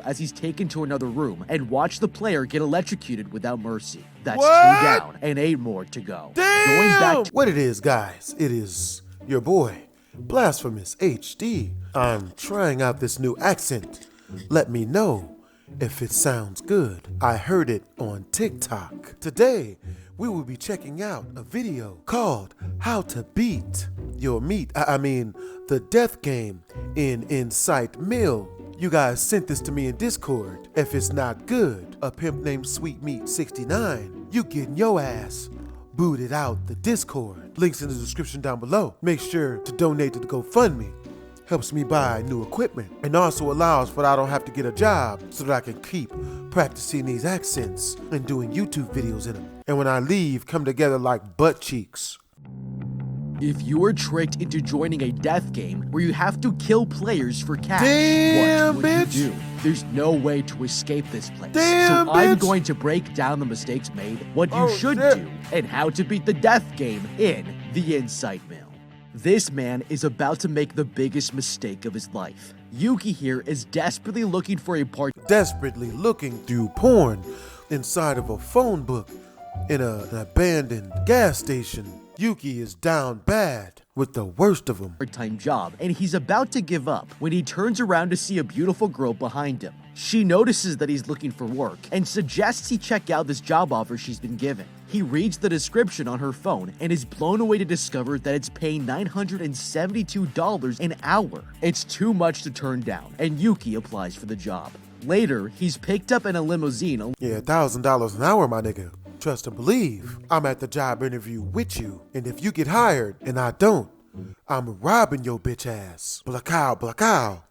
as he's taken to another room and watch the player get electrocuted without mercy. That's What? 2 down and 8 more to go. Damn! Going back to What it is, guys, it is your boy, BlastphamousHD. I'm trying out this new accent. Let me know if it sounds good. I heard it on TikTok. Today, we will be checking out a video called How to Beat Your Meat. The death game in Incite Mill. You guys sent this to me in Discord. If it's not good, a pimp named Sweet Meat 69, you getting your ass booted out the Discord. Links in the description down below. Make sure to donate to the GoFundMe. Helps me buy new equipment and also allows for I don't have to get a job so that I can keep practicing these accents and doing YouTube videos in them. And when I leave, come together like butt cheeks. If you are tricked into joining a death game where you have to kill players for cash, Damn, what would bitch. you do? There's no way to escape this place. Damn, so I'm bitch. going to break down the mistakes made, what you Oh, should shit. do, and how to beat the death game in the Incite Mill. This man is about to make the biggest mistake of his life. Yuki here is desperately looking for a part. Desperately looking through porn inside of a phone book in an abandoned gas station. Yuki is down bad with the worst of them. Part-time job, and he's about to give up when he turns around to see a beautiful girl behind him. She notices that he's looking for work and suggests he check out this job offer she's been given. He reads the description on her phone and is blown away to discover that it's paying $972 an hour. It's too much to turn down, and Yuki applies for the job. Later, he's picked up in a limousine. Yeah, $1,000 an hour, my nigga. Trust and believe. I'm at the job interview with you, and if you get hired and I don't, I'm robbing your bitch ass. Blackout, blackout.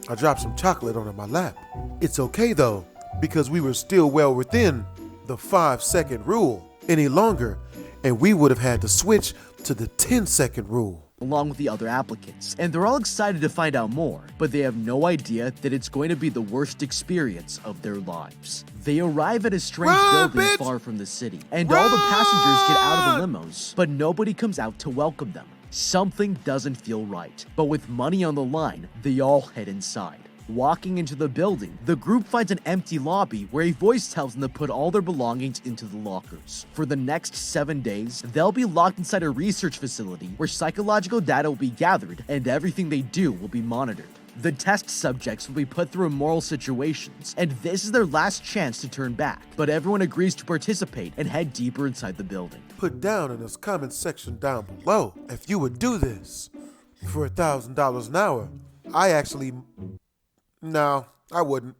I dropped some chocolate onto my lap. It's okay though, because we were still well within the 5-second rule. Any longer, and we would have had to switch to the 10-second rule. Along with the other applicants, and they're all excited to find out more, but they have no idea that it's going to be the worst experience of their lives. They arrive at a strange building bitch! far from the city, and all the passengers get out of the limos, but nobody comes out to welcome them. Something doesn't feel right, but with money on the line, they all head inside. Walking into the building, the group finds an empty lobby where a voice tells them to put all their belongings into the lockers. For the next 7 days, they'll be locked inside a research facility where psychological data will be gathered and everything they do will be monitored. The test subjects will be put through immoral situations, and this is their last chance to turn back. But everyone agrees to participate and head deeper inside the building. Put down in this comment section down below if you would do this for $1,000 an hour. No, I wouldn't.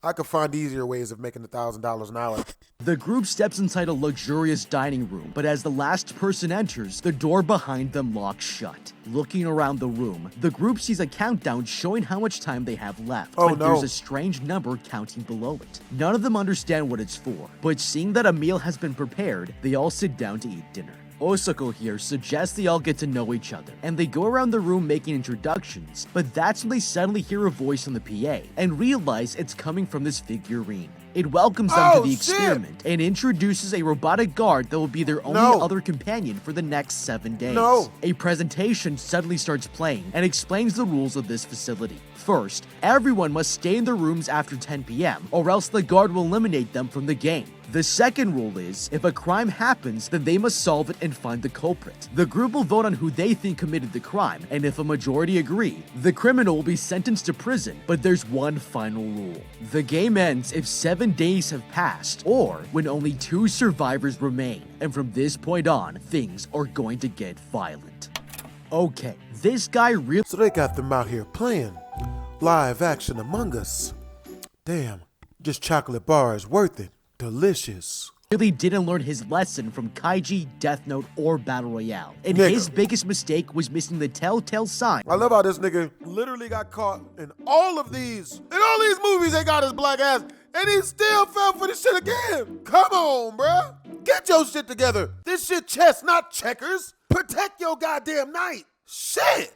I could find easier ways of making $1,000 an hour. The group steps inside a luxurious dining room, but as the last person enters, the door behind them locks shut. Looking around the room, the group sees a countdown showing how much time they have left, Oh, but no. there's a strange number counting below it. None of them understand what it's for, but seeing that a meal has been prepared, they all sit down to eat dinner. Osako here suggests they all get to know each other, and they go around the room making introductions, but that's when they suddenly hear a voice on the PA, and realize it's coming from this figurine. It welcomes them to the experiment, and introduces a robotic guard that will be their only other companion for the next 7 days. A presentation suddenly starts playing, and explains the rules of this facility. First, everyone must stay in their rooms after 10 p.m., or else the guard will eliminate them from the game. The second rule is, if a crime happens, then they must solve it and find the culprit. The group will vote on who they think committed the crime, and if a majority agree, the criminal will be sentenced to prison, but there's one final rule. The game ends if 7 days have passed, or when only 2 survivors remain, and from this point on, things are going to get violent. Okay, this guy really— So they got them out here playing live action Among Us. Damn, just chocolate bar is worth it. Delicious. really didn't learn his lesson from Kaiji, Death Note, or Battle Royale. And Nigga. his biggest mistake was missing the telltale sign. I love how this nigga literally got caught in all of these. In all these movies, they got his black ass, and he still fell for this shit again. Come on, bruh. Get your shit together. This shit chess, not checkers. Protect your goddamn knight. Shit.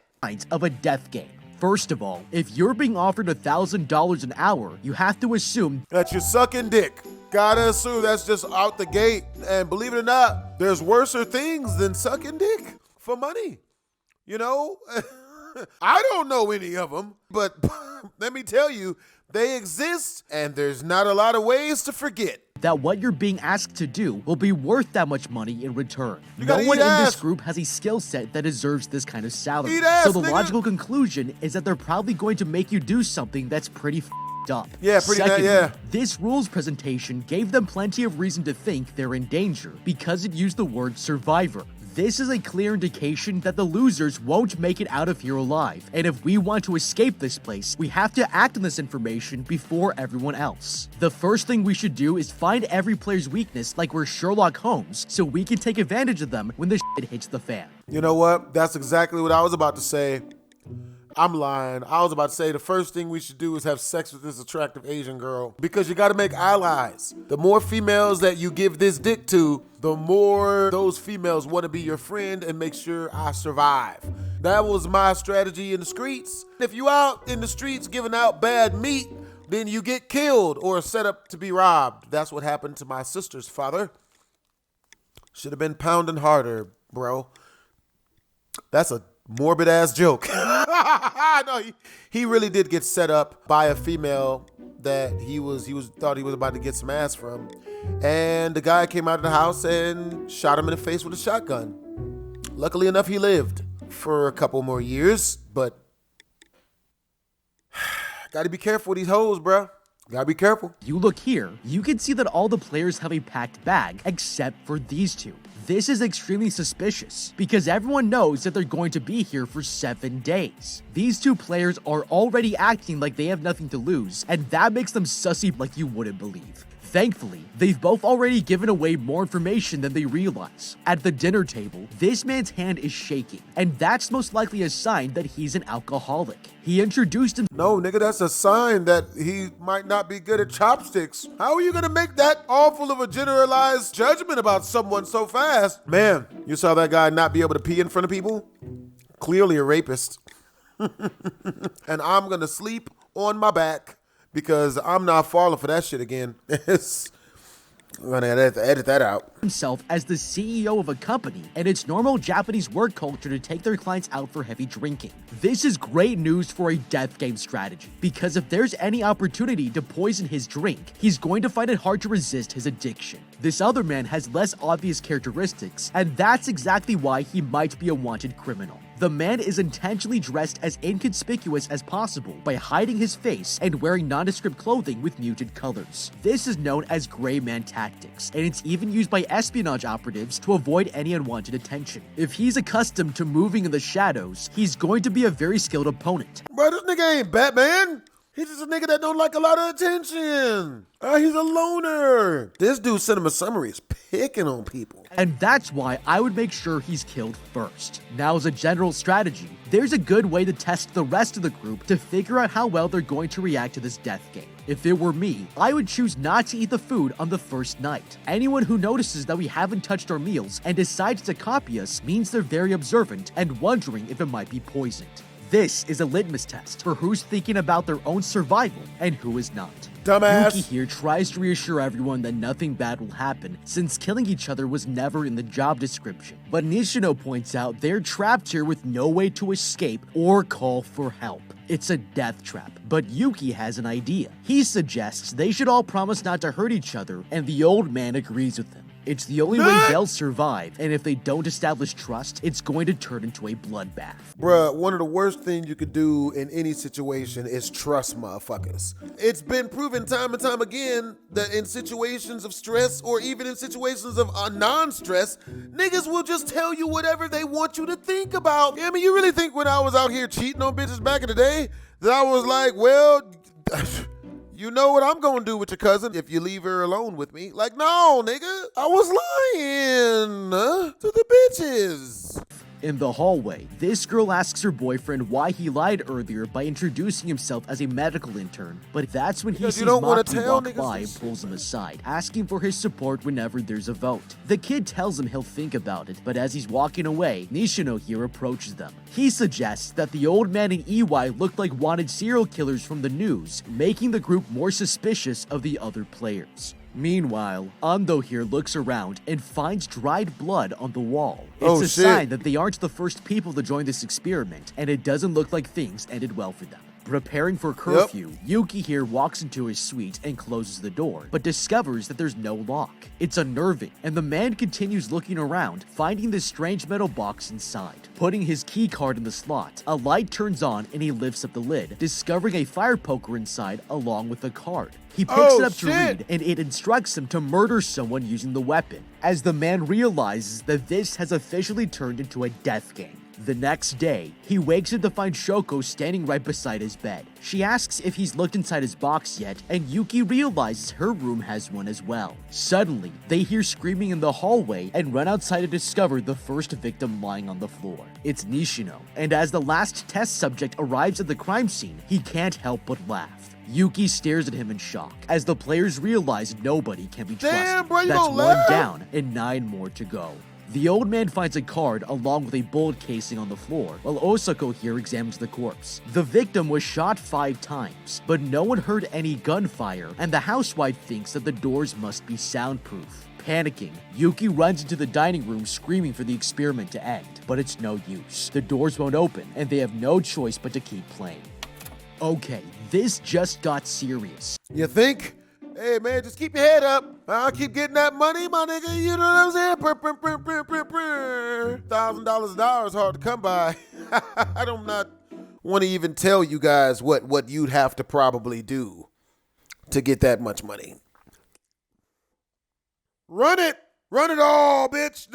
Of a death game. First of all, if you're being offered $1,000 an hour, you have to assume that you're sucking dick. Gotta assume that's just out the gate. And believe it or not, there's worser things than sucking dick for money. You know? I don't know any of them, but let me tell you, they exist, and there's not a lot of ways to forget that what you're being asked to do will be worth that much money in return. No gotta one eat in ass. this group has a skill set that deserves this kind of salary. Eat ass, so the nigga. logical conclusion is that they're probably going to make you do something that's pretty f***ed up. Yeah, pretty bad, Secondly, yeah. this rules presentation gave them plenty of reason to think they're in danger because it used the word survivor. This is a clear indication that the losers won't make it out of here alive, and if we want to escape this place, we have to act on this information before everyone else. The first thing we should do is find every player's weakness like we're Sherlock Holmes, so we can take advantage of them when the shit hits the fan. You know what? That's exactly what I was about to say. I'm lying. I was about to say the first thing we should do is have sex with this attractive Asian girl, because you got to make allies. The more females that you give this dick to, the more those females want to be your friend and make sure I survive. That was my strategy in the streets. If you out in the streets giving out bad meat, then you get killed or set up to be robbed. That's what happened to my sister's father. Should have been pounding harder, bro. That's a morbid ass joke. No, he really did get set up by a female that he thought he was about to get some ass from, and the guy came out of the house and shot him in the face with a shotgun. Luckily enough, he lived for a couple more years, but gotta be careful with these hoes, bro. Gotta be careful. You look here, you can see that all the players have a packed bag except for these two. This is extremely suspicious because everyone knows that they're going to be here for 7 days. These two players are already acting like they have nothing to lose, and that makes them sussy like you wouldn't believe. Thankfully, they've both already given away more information than they realize. At the dinner table, this man's hand is shaking, and that's most likely a sign that he's an alcoholic. He introduced him. No, nigga, that's a sign that he might not be good at chopsticks. How are you gonna make that awful of a generalized judgment about someone so fast? Man, you saw that guy not be able to pee in front of people? Clearly a rapist. And I'm gonna sleep on my back because I'm not falling for that shit again. I'm gonna edit that out. Himself as the CEO of a company, and it's normal Japanese work culture to take their clients out for heavy drinking. This is great news for a death game strategy, because if there's any opportunity to poison his drink, he's going to find it hard to resist his addiction. This other man has less obvious characteristics, and that's exactly why he might be a wanted criminal. The man is intentionally dressed as inconspicuous as possible by hiding his face and wearing nondescript clothing with muted colors. This is known as gray man tactics, and it's even used by espionage operatives to avoid any unwanted attention. If he's accustomed to moving in the shadows, he's going to be a very skilled opponent. Bro, this nigga ain't Batman. He's just a nigga that don't like a lot of attention. He's a loner. This dude Cinema Summary is picking on people. And that's why I would make sure he's killed first. Now, as a general strategy, there's a good way to test the rest of the group to figure out how well they're going to react to this death game. If it were me, I would choose not to eat the food on the first night. Anyone who notices that we haven't touched our meals and decides to copy us means they're very observant and wondering if it might be poisoned. This is a litmus test for who's thinking about their own survival and who is not. Dumbass. Yuki here tries to reassure everyone that nothing bad will happen since killing each other was never in the job description. But Nishino points out they're trapped here with no way to escape or call for help. It's a death trap, but Yuki has an idea. He suggests they should all promise not to hurt each other, and the old man agrees with him. It's the only way they'll survive, and if they don't establish trust, it's going to turn into a bloodbath. Bruh, one of the worst things you could do in any situation is trust motherfuckers. It's been proven time and time again that in situations of stress or even in situations of non-stress, niggas will just tell you whatever they want you to think about. I mean, you really think when I was out here cheating on bitches back in the day that I was like, well, you know what I'm gonna do with your cousin if you leave her alone with me? Like, no, nigga, I was lying to the bitches. In the hallway, this girl asks her boyfriend why he lied earlier by introducing himself as a medical intern, but that's when he sees Maki walk by and pulls him aside, asking for his support whenever there's a vote. The kid tells him he'll think about it, but as he's walking away, Nishino here approaches them. He suggests that the old man and EY looked like wanted serial killers from the news, making the group more suspicious of the other players. Meanwhile, Ando here looks around and finds dried blood on the wall. It's Oh, a shit. sign that they aren't the first people to join this experiment, and it doesn't look like things ended well for them. Preparing for curfew, Yuki here walks into his suite and closes the door, but discovers that there's no lock. It's unnerving, and the man continues looking around, finding this strange metal box inside. Putting his key card in the slot, a light turns on and he lifts up the lid, discovering a fire poker inside along with a card. He picks it up to read, and it instructs him to murder someone using the weapon, as the man realizes that this has officially turned into a death game. The next day, he wakes up to find Shoko standing right beside his bed. She asks if he's looked inside his box yet, and Yuki realizes her room has one as well. Suddenly, they hear screaming in the hallway and run outside to discover the first victim lying on the floor. It's Nishino, and as the last test subject arrives at the crime scene, he can't help but laugh. Yuki stares at him in shock, as the players realize nobody can be trusted. Damn, bro, you That's gonna one laugh? down and 9 more to go. The old man finds a card along with a bullet casing on the floor, while Osako here examines the corpse. The victim was shot 5 times, but no one heard any gunfire, and the housewife thinks that the doors must be soundproof. Panicking, Yuki runs into the dining room screaming for the experiment to end, but it's no use. The doors won't open, and they have no choice but to keep playing. Okay, this just got serious. You think? Hey, man, just keep your head up. I'll keep getting that money, my nigga. You know what I'm saying? $1,000 an hour is hard to come by. I do not want to even tell you guys what you'd have to probably do to get that much money. Run it! Run it all, bitch!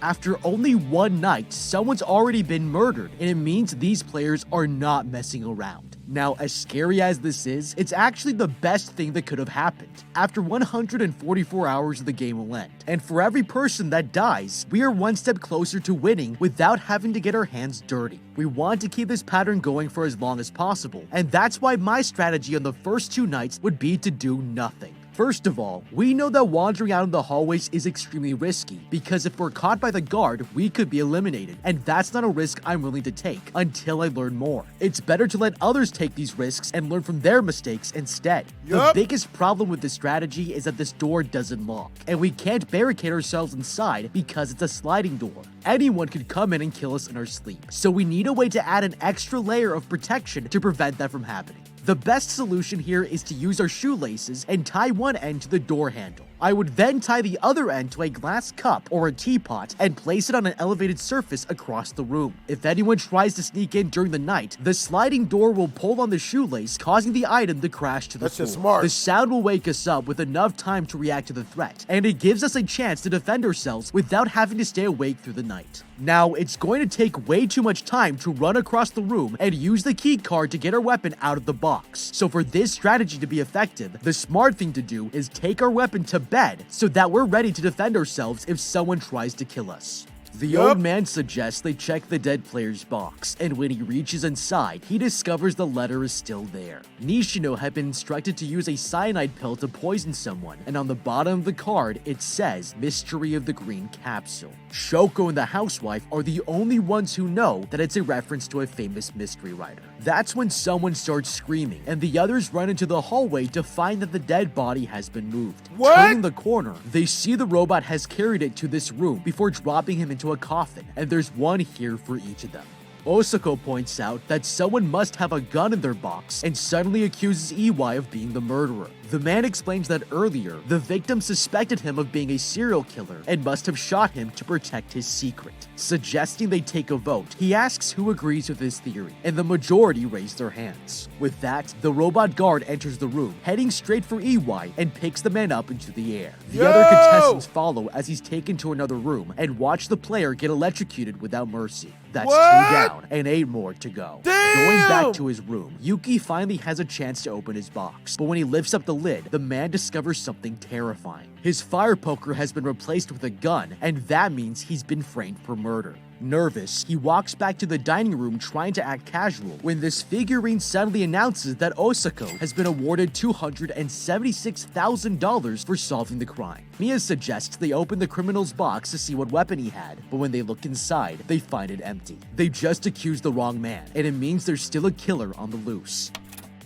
After only one night, someone's already been murdered, and it means these players are not messing around. Now, as scary as this is, it's actually the best thing that could have happened. After 144 hours, the game will end, and for every person that dies, we are one step closer to winning without having to get our hands dirty. We want to keep this pattern going for as long as possible, and that's why my strategy on the first 2 nights would be to do nothing. First of all, we know that wandering out in the hallways is extremely risky, because if we're caught by the guard, we could be eliminated, and that's not a risk I'm willing to take until I learn more. It's better to let others take these risks and learn from their mistakes instead. The biggest problem with this strategy is that this door doesn't lock, and we can't barricade ourselves inside because it's a sliding door. Anyone could come in and kill us in our sleep, so we need a way to add an extra layer of protection to prevent that from happening. The best solution here is to use our shoelaces and tie one end to the door handle. I would then tie the other end to a glass cup or a teapot and place it on an elevated surface across the room. If anyone tries to sneak in during the night, the sliding door will pull on the shoelace, causing the item to crash to the floor. That's just smart. The sound will wake us up with enough time to react to the threat, and it gives us a chance to defend ourselves without having to stay awake through the night. Now, it's going to take way too much time to run across the room and use the key card to get our weapon out of the box. So for this strategy to be effective, the smart thing to do is take our weapon to bed so that we're ready to defend ourselves if someone tries to kill us. The old man suggests they check the dead player's box, and when he reaches inside, he discovers the letter is still there. Nishino had been instructed to use a cyanide pill to poison someone, and on the bottom of the card, it says, Mystery of the Green Capsule. Shoko and the housewife are the only ones who know that it's a reference to a famous mystery writer. That's when someone starts screaming, and the others run into the hallway to find that the dead body has been moved. Turning the corner, they see the robot has carried it to this room before dropping him into a coffin, and there's one here for each of them. Osako points out that someone must have a gun in their box and suddenly accuses EY of being the murderer. The man explains that earlier, the victim suspected him of being a serial killer and must have shot him to protect his secret. Suggesting they take a vote, he asks who agrees with his theory, and the majority raise their hands. With that, the robot guard enters the room, heading straight for EY and picks the man up into the air. The other contestants follow as he's taken to another room and watch the player get electrocuted without mercy. That's 2 down and 8 more to go. Going back to his room, Yuki finally has a chance to open his box, but when he lifts up the lid, the man discovers something terrifying. His fire poker has been replaced with a gun, and that means he's been framed for murder. Nervous, he walks back to the dining room trying to act casual when this figurine suddenly announces that Osako has been awarded $276,000 for solving the crime. Mia suggests they open the criminal's box to see what weapon he had, but when they look inside, they find it empty. They just accused the wrong man, and it means there's still a killer on the loose.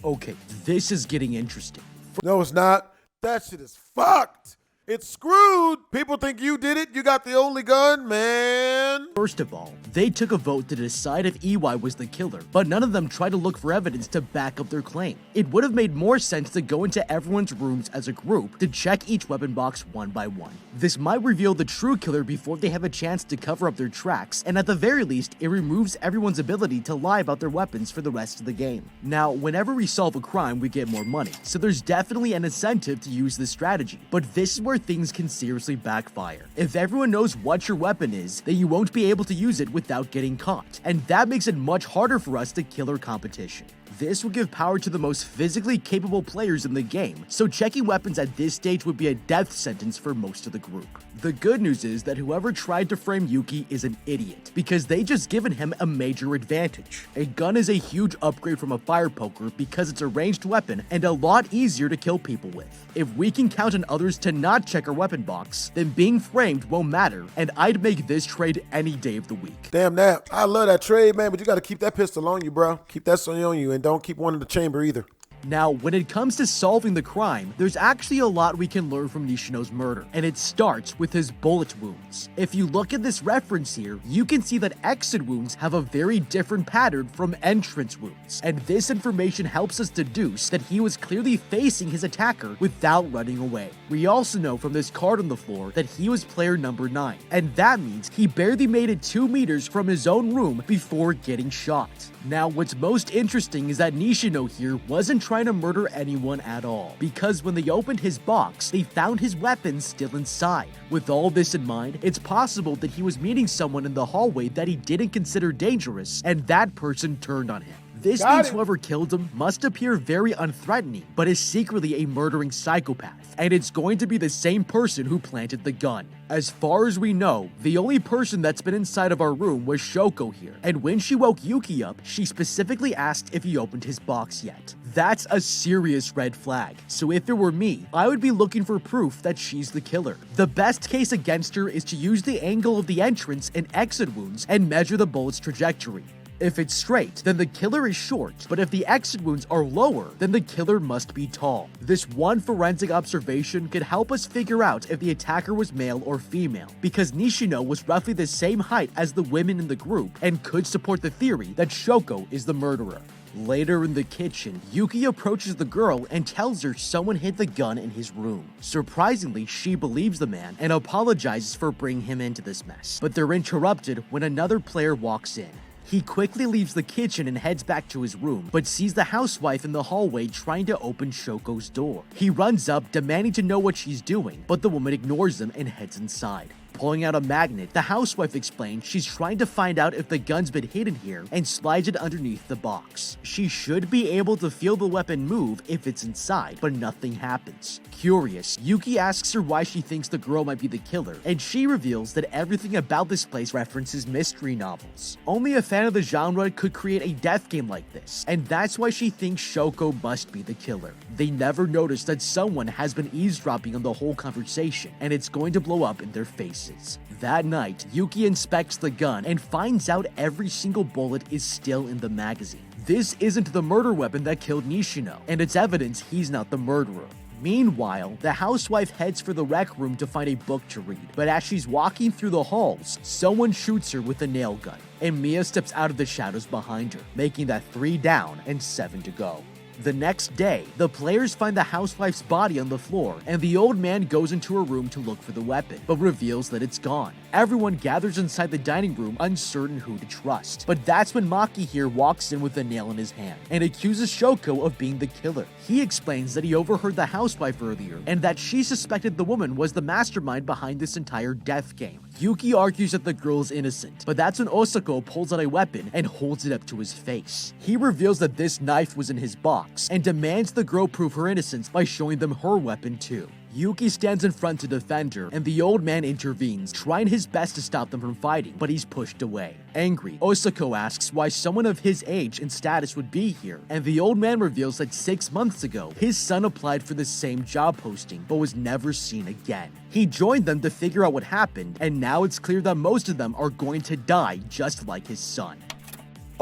Okay, this is getting interesting. No, it's not. That shit is fucked. It's screwed. People think you did it. You got the only gun, man. First of all, they took a vote to decide if EY was the killer, but none of them tried to look for evidence to back up their claim. It would have made more sense to go into everyone's rooms as a group to check each weapon box one by one. This might reveal the true killer before they have a chance to cover up their tracks, and at the very least, it removes everyone's ability to lie about their weapons for the rest of the game. Now, whenever we solve a crime, we get more money, so there's definitely an incentive to use this strategy, but this is where things can seriously backfire. If everyone knows what your weapon is, then you won't be able to use it without getting caught, and that makes it much harder for us to kill our competition. This will give power to the most physically capable players in the game, so checking weapons at this stage would be a death sentence for most of the group. The good news is that whoever tried to frame Yuki is an idiot, because they just given him a major advantage. A gun is a huge upgrade from a fire poker because it's a ranged weapon and a lot easier to kill people with. If we can count on others to not check our weapon box, then being framed won't matter, and I'd make this trade any day of the week. Damn that. I love that trade, man, but you gotta keep that pistol on you, bro. Keep that on you, and don't keep one in the chamber either. Now, when it comes to solving the crime, there's actually a lot we can learn from Nishino's murder, and it starts with his bullet wounds. If you look at this reference here, you can see that exit wounds have a very different pattern from entrance wounds, and this information helps us deduce that he was clearly facing his attacker without running away. We also know from this card on the floor that he was player number 9, and that means he barely made it 2 meters from his own room before getting shot. Now, what's most interesting is that Nishino here wasn't trying to murder anyone at all, because when they opened his box, they found his weapon still inside. With all this in mind, it's possible that he was meeting someone in the hallway that he didn't consider dangerous, and that person turned on him. This means whoever killed him must appear very unthreatening, but is secretly a murdering psychopath, and it's going to be the same person who planted the gun. As far as we know, the only person that's been inside of our room was Shoko here, and when she woke Yuki up, she specifically asked if he opened his box yet. That's a serious red flag, so if it were me, I would be looking for proof that she's the killer. The best case against her is to use the angle of the entrance and exit wounds and measure the bullet's trajectory. If it's straight, then the killer is short, but if the exit wounds are lower, then the killer must be tall. This one forensic observation could help us figure out if the attacker was male or female, because Nishino was roughly the same height as the women in the group and could support the theory that Shoko is the murderer. Later in the kitchen, Yuki approaches the girl and tells her someone hid the gun in his room. Surprisingly, she believes the man and apologizes for bringing him into this mess, but they're interrupted when another player walks in. He quickly leaves the kitchen and heads back to his room, but sees the housewife in the hallway trying to open Shoko's door. He runs up, demanding to know what she's doing, but the woman ignores him and heads inside. Pulling out a magnet, the housewife explains she's trying to find out if the gun's been hidden here and slides it underneath the box. She should be able to feel the weapon move if it's inside, but nothing happens. Curious, Yuki asks her why she thinks the girl might be the killer, and she reveals that everything about this place references mystery novels. Only a fan of the genre could create a death game like this, and that's why she thinks Shoko must be the killer. They never notice that someone has been eavesdropping on the whole conversation, and it's going to blow up in their faces. That night, Yuki inspects the gun and finds out every single bullet is still in the magazine. This isn't the murder weapon that killed Nishino, and it's evidence he's not the murderer. Meanwhile, the housewife heads for the rec room to find a book to read, but as she's walking through the halls, someone shoots her with a nail gun, and Mia steps out of the shadows behind her, making that 3 down and 7 to go. The next day, the players find the housewife's body on the floor, and the old man goes into her room to look for the weapon, but reveals that it's gone. Everyone gathers inside the dining room, uncertain who to trust. But that's when Maki here walks in with a nail in his hand, and accuses Shoko of being the killer. He explains that he overheard the housewife earlier, and that she suspected the woman was the mastermind behind this entire death game. Yuki argues that the girl is innocent, but that's when Osako pulls out a weapon and holds it up to his face. He reveals that this knife was in his box, and demands the girl prove her innocence by showing them her weapon too. Yuki stands in front to defend her, and the old man intervenes, trying his best to stop them from fighting, but he's pushed away. Angry, Osako asks why someone of his age and status would be here, and the old man reveals that 6 months ago, his son applied for the same job posting, but was never seen again. He joined them to figure out what happened, and now it's clear that most of them are going to die just like his son.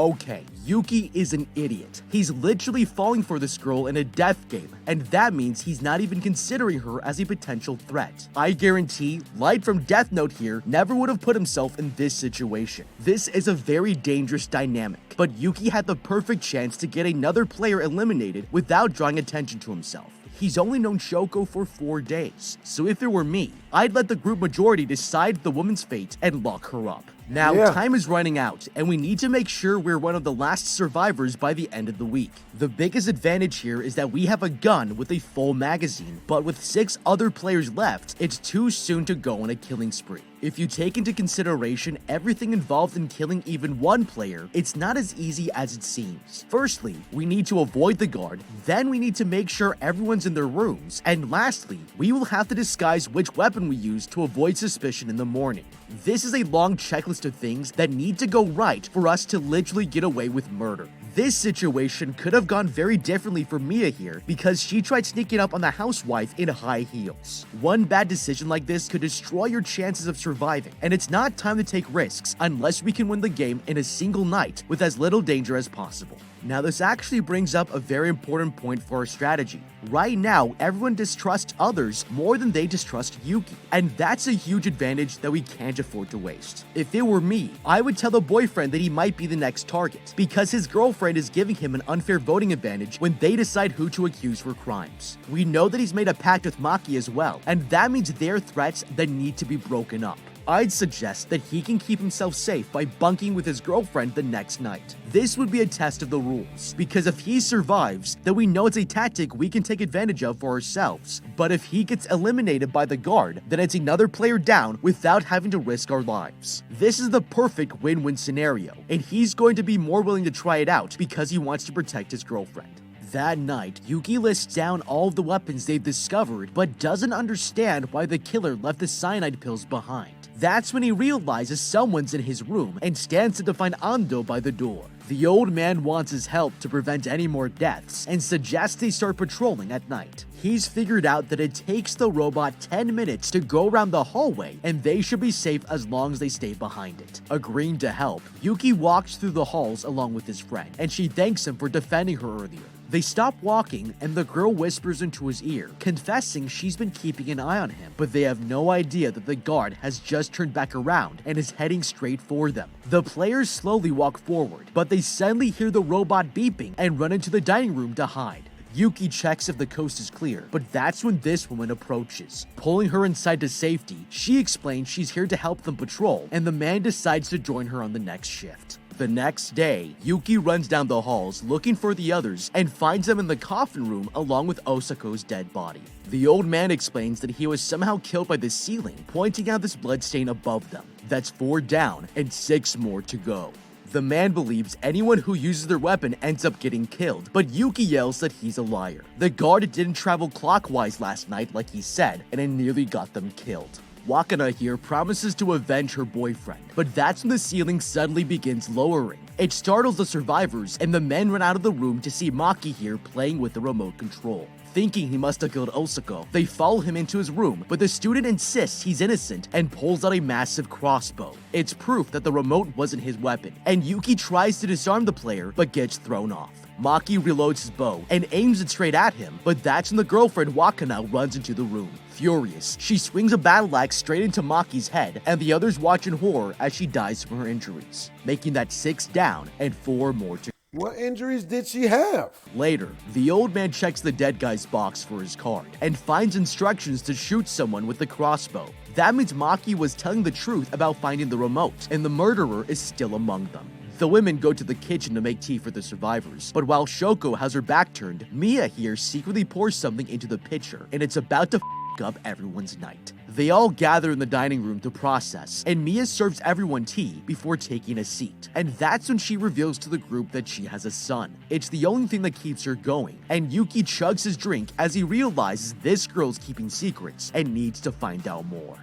Okay, Yuki is an idiot. He's literally falling for this girl in a death game, and that means he's not even considering her as a potential threat. I guarantee Light from Death Note here never would have put himself in this situation. This is a very dangerous dynamic, but Yuki had the perfect chance to get another player eliminated without drawing attention to himself. He's only known Shoko for 4 days, so if it were me, I'd let the group majority decide the woman's fate and lock her up. Now, time is running out, and we need to make sure we're one of the last survivors by the end of the week. The biggest advantage here is that we have a gun with a full magazine, but with 6 other players left, it's too soon to go on a killing spree. If you take into consideration everything involved in killing even one player, it's not as easy as it seems. Firstly, we need to avoid the guard, then we need to make sure everyone's in their rooms, and lastly, we will have to disguise which weapon we use to avoid suspicion in the morning. This is a long checklist of things that need to go right for us to literally get away with murder. This situation could have gone very differently for Mia here because she tried sneaking up on the housewife in high heels. One bad decision like this could destroy your chances of surviving, and it's not time to take risks unless we can win the game in a single night with as little danger as possible. Now, this actually brings up a very important point for our strategy. Right now, everyone distrusts others more than they distrust Yuki, and that's a huge advantage that we can't afford to waste. If it were me, I would tell the boyfriend that he might be the next target, because his girlfriend is giving him an unfair voting advantage when they decide who to accuse for crimes. We know that he's made a pact with Maki as well, and that means they're threats that need to be broken up. I'd suggest that he can keep himself safe by bunking with his girlfriend the next night. This would be a test of the rules, because if he survives, then we know it's a tactic we can take advantage of for ourselves. But if he gets eliminated by the guard, then it's another player down without having to risk our lives. This is the perfect win-win scenario, and he's going to be more willing to try it out because he wants to protect his girlfriend. That night, Yuki lists down all of the weapons they've discovered, but doesn't understand why the killer left the cyanide pills behind. That's when he realizes someone's in his room and stands to find Ando by the door. The old man wants his help to prevent any more deaths and suggests they start patrolling at night. He's figured out that it takes the robot 10 minutes to go around the hallway, and they should be safe as long as they stay behind it. Agreeing to help, Yuki walks through the halls along with his friend, and she thanks him for defending her earlier. They stop walking, and the girl whispers into his ear, confessing she's been keeping an eye on him, but they have no idea that the guard has just turned back around and is heading straight for them. The players slowly walk forward, but they suddenly hear the robot beeping and run into the dining room to hide. Yuki checks if the coast is clear, but that's when this woman approaches. Pulling her inside to safety, she explains she's here to help them patrol, and the man decides to join her on the next shift. The next day, Yuki runs down the halls looking for the others and finds them in the coffin room along with Osako's dead body. The old man explains that he was somehow killed by the ceiling, pointing out this bloodstain above them. That's 4 down and 6 more to go. The man believes anyone who uses their weapon ends up getting killed, but Yuki yells that he's a liar. The guard didn't travel clockwise last night like he said, and it nearly got them killed. Wakana here promises to avenge her boyfriend, but that's when the ceiling suddenly begins lowering. It startles the survivors, and the men run out of the room to see Maki here playing with the remote control. Thinking he must have killed Osako, they follow him into his room, but the student insists he's innocent and pulls out a massive crossbow. It's proof that the remote wasn't his weapon, and Yuki tries to disarm the player but gets thrown off. Maki reloads his bow and aims it straight at him, but that's when the girlfriend Wakana runs into the room. Furious, she swings a battle axe straight into Maki's head, and the others watch in horror as she dies from her injuries, making that 6 down and 4 more to go. What injuries did she have? Later, the old man checks the dead guy's box for his card and finds instructions to shoot someone with the crossbow. That means Maki was telling the truth about finding the remote, and the murderer is still among them. The women go to the kitchen to make tea for the survivors, but while Shoko has her back turned, Mia here secretly pours something into the pitcher, and it's about to f up everyone's night. They all gather in the dining room to process, and Mia serves everyone tea before taking a seat. And that's when she reveals to the group that she has a son. It's the only thing that keeps her going, and Yuki chugs his drink as he realizes this girl's keeping secrets and needs to find out more.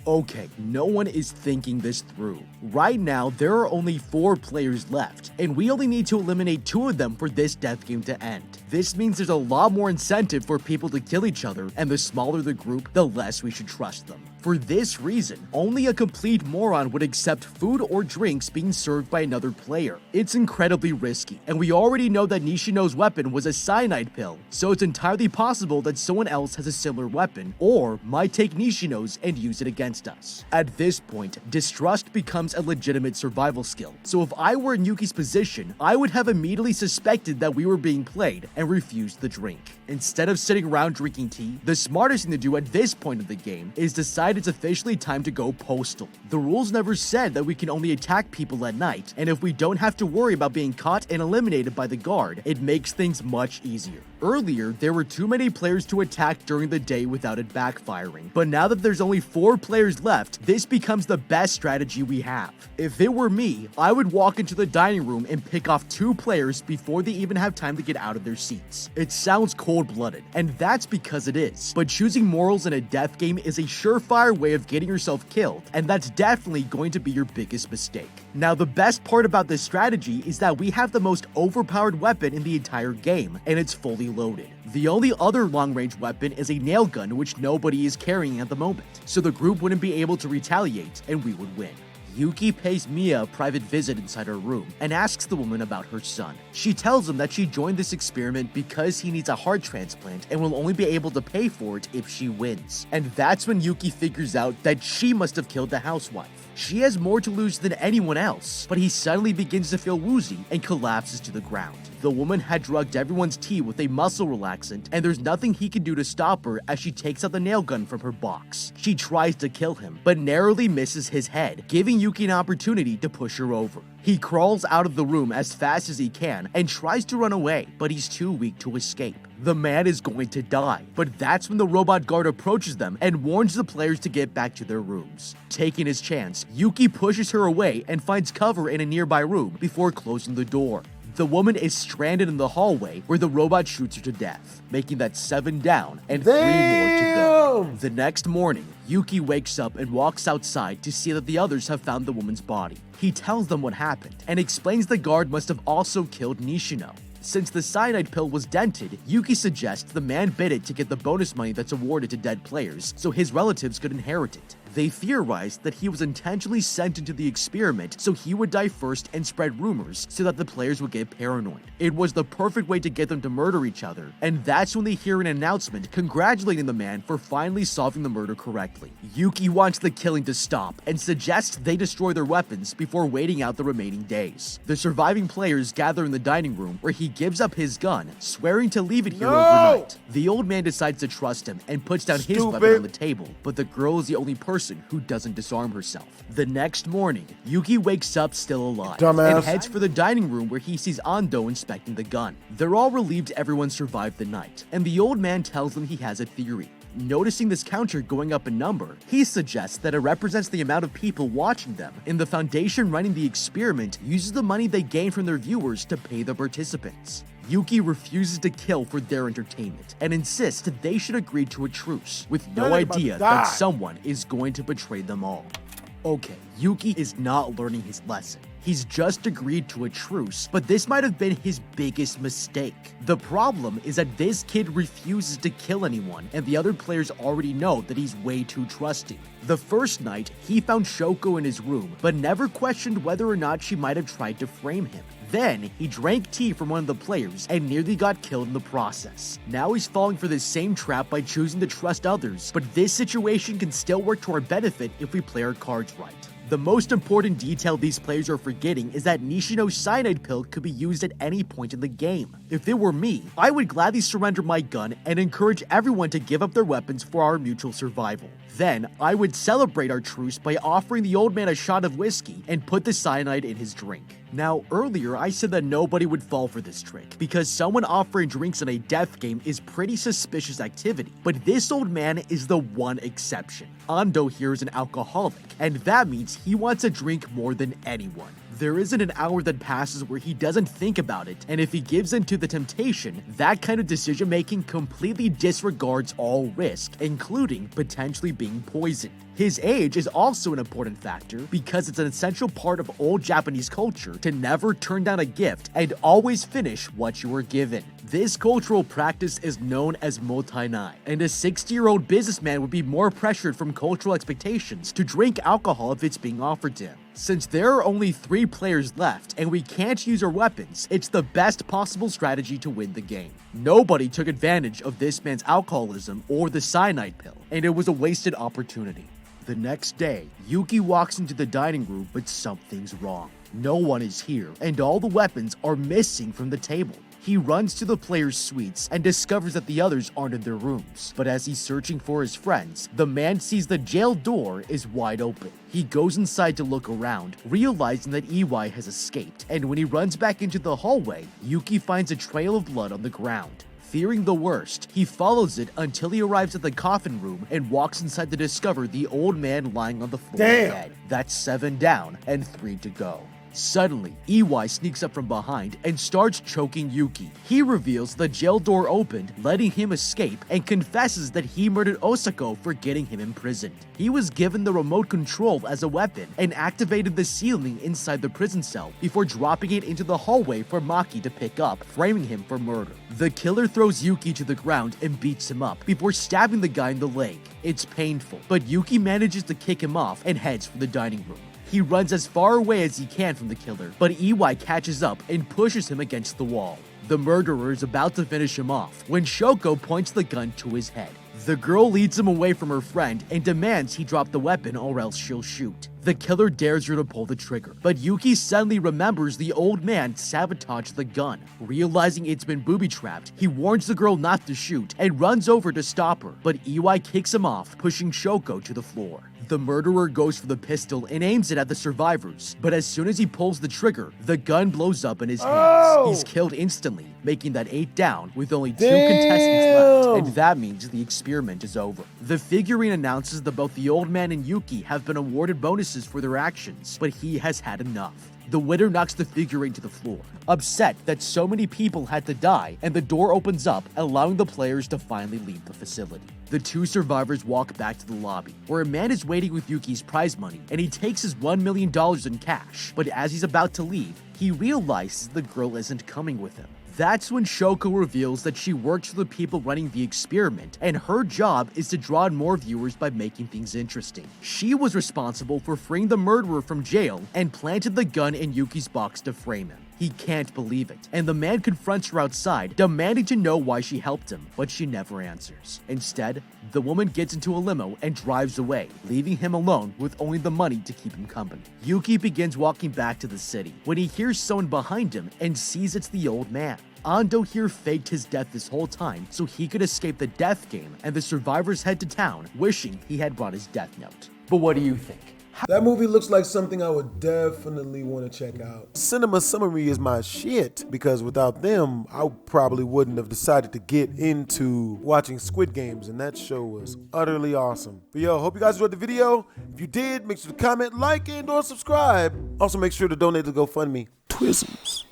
Okay, no one is thinking this through. Right now, there are only 4 players left, and we only need to eliminate 2 of them for this death game to end. This means there's a lot more incentive for people to kill each other, and the smaller the group, the less we should trust them. For this reason, only a complete moron would accept food or drinks being served by another player. It's incredibly risky, and we already know that Nishino's weapon was a cyanide pill, so it's entirely possible that someone else has a similar weapon, or might take Nishino's and use it against us. At this point, distrust becomes a legitimate survival skill, so if I were in Yuki's position, I would have immediately suspected that we were being played and refused the drink. Instead of sitting around drinking tea, the smartest thing to do at this point of the game is decide it's officially time to go postal. The rules never said that we can only attack people at night, and if we don't have to worry about being caught and eliminated by the guard, it makes things much easier. Earlier, there were too many players to attack during the day without it backfiring, but now that there's only 4 players left, this becomes the best strategy we have. If it were me, I would walk into the dining room and pick off 2 players before they even have time to get out of their seats. It sounds cold-blooded, and that's because it is, but choosing morals in a death game is a surefire way of getting yourself killed, and that's definitely going to be your biggest mistake. Now, the best part about this strategy is that we have the most overpowered weapon in the entire game, and it's fully loaded. The only other long-range weapon is a nail gun, which nobody is carrying at the moment, so the group wouldn't be able to retaliate, and we would win. Yuki pays Mia a private visit inside her room and asks the woman about her son. She tells him that she joined this experiment because he needs a heart transplant and will only be able to pay for it if she wins. And that's when Yuki figures out that she must have killed the housewife. She has more to lose than anyone else, but he suddenly begins to feel woozy and collapses to the ground. The woman had drugged everyone's tea with a muscle relaxant, and there's nothing he can do to stop her as she takes out the nail gun from her box. She tries to kill him, but narrowly misses his head, giving Yuki an opportunity to push her over. He crawls out of the room as fast as he can and tries to run away, but he's too weak to escape. The man is going to die, but that's when the robot guard approaches them and warns the players to get back to their rooms. Taking his chance, Yuki pushes her away and finds cover in a nearby room before closing the door. The woman is stranded in the hallway where the robot shoots her to death, making that 7 down and 3 more to go. The next morning, Yuki wakes up and walks outside to see that the others have found the woman's body. He tells them what happened and explains the guard must have also killed Nishino. Since the cyanide pill was dented, Yuki suggests the man bid it to get the bonus money that's awarded to dead players so his relatives could inherit it. They theorized that he was intentionally sent into the experiment so he would die first and spread rumors so that the players would get paranoid. It was the perfect way to get them to murder each other, and that's when they hear an announcement congratulating the man for finally solving the murder correctly. Yuki wants the killing to stop and suggests they destroy their weapons before waiting out the remaining days. The surviving players gather in the dining room where he gives up his gun, swearing to leave it here overnight. The old man decides to trust him and puts down his weapon on the table, but the girl is the only person who doesn't disarm herself. The next morning, Yuki wakes up still alive and heads for the dining room where he sees Ando inspecting the gun. They're all relieved everyone survived the night, and the old man tells them he has a theory. Noticing this counter going up in number, he suggests that it represents the amount of people watching them, and the foundation running the experiment uses the money they gain from their viewers to pay the participants. Yuki refuses to kill for their entertainment and insists that they should agree to a truce, with no idea that someone is going to betray them all. Okay, Yuki is not learning his lesson. He's just agreed to a truce, but this might have been his biggest mistake. The problem is that this kid refuses to kill anyone, and the other players already know that he's way too trusting. The first night, he found Shoko in his room, but never questioned whether or not she might have tried to frame him. Then, he drank tea from one of the players and nearly got killed in the process. Now he's falling for the same trap by choosing to trust others, but this situation can still work to our benefit if we play our cards right. The most important detail these players are forgetting is that Nishino's cyanide pill could be used at any point in the game. If it were me, I would gladly surrender my gun and encourage everyone to give up their weapons for our mutual survival. Then, I would celebrate our truce by offering the old man a shot of whiskey and put the cyanide in his drink. Now, earlier I said that nobody would fall for this trick, because someone offering drinks in a death game is pretty suspicious activity, but this old man is the one exception. Ando here is an alcoholic, and that means he wants a drink more than anyone. There isn't an hour that passes where he doesn't think about it, and if he gives in to the temptation, that kind of decision making completely disregards all risk, including potentially being poisoned. His age is also an important factor because it's an essential part of old Japanese culture to never turn down a gift and always finish what you were given. This cultural practice is known as motainai, and a 60-year-old businessman would be more pressured from cultural expectations to drink alcohol if it's being offered to him. Since there are only 3 players left and we can't use our weapons, it's the best possible strategy to win the game. Nobody took advantage of this man's alcoholism or the cyanide pill, and it was a wasted opportunity. The next day, Yuki walks into the dining room, but something's wrong. No one is here, and all the weapons are missing from the table. He runs to the players' suites and discovers that the others aren't in their rooms. But as he's searching for his friends, the man sees the jail door is wide open. He goes inside to look around, realizing that EY has escaped, and when he runs back into the hallway, Yuki finds a trail of blood on the ground. Fearing the worst, he follows it until he arrives at the coffin room and walks inside to discover the old man lying on the floor dead. That's 7 down and 3 to go. Suddenly, EY sneaks up from behind and starts choking Yuki. He reveals the jail door opened, letting him escape, and confesses that he murdered Osako for getting him imprisoned. He was given the remote control as a weapon and activated the ceiling inside the prison cell before dropping it into the hallway for Maki to pick up, framing him for murder. The killer throws Yuki to the ground and beats him up before stabbing the guy in the leg. It's painful, but Yuki manages to kick him off and heads for the dining room. He runs as far away as he can from the killer, but EY catches up and pushes him against the wall. The murderer is about to finish him off when Shoko points the gun to his head. The girl leads him away from her friend and demands he drop the weapon or else she'll shoot. The killer dares her to pull the trigger, but Yuki suddenly remembers the old man sabotaged the gun. Realizing it's been booby-trapped, he warns the girl not to shoot and runs over to stop her, but EY kicks him off, pushing Shoko to the floor. The murderer goes for the pistol and aims it at the survivors, but as soon as he pulls the trigger, the gun blows up in his hands. He's killed instantly, making that 8 down with only 2 contestants left, and that means the experiment is over. The figurine announces that both the old man and Yuki have been awarded bonuses for their actions, but he has had enough. The winner knocks the figurine to the floor, upset that so many people had to die, and the door opens up, allowing the players to finally leave the facility. The 2 survivors walk back to the lobby, where a man is waiting with Yuki's prize money, and he takes his $1 million in cash, but as he's about to leave, he realizes the girl isn't coming with him. That's when Shoko reveals that she works for the people running the experiment, and her job is to draw in more viewers by making things interesting. She was responsible for freeing the murderer from jail and planted the gun in Yuki's box to frame him. He can't believe it, and the man confronts her outside, demanding to know why she helped him, but she never answers. Instead, the woman gets into a limo and drives away, leaving him alone with only the money to keep him company. Yuki begins walking back to the city when he hears someone behind him and sees it's the old man. Ando here faked his death this whole time so he could escape the death game, and the survivors head to town, wishing he had brought his death note. But what do you think? That movie looks like something I would definitely want to check out. Cinema Summary is my shit, because without them, I probably wouldn't have decided to get into watching Squid Games, and that show was utterly awesome. But yo, hope you guys enjoyed the video. If you did, make sure to comment, like, and or subscribe. Also make sure to donate to GoFundMe. Twisms.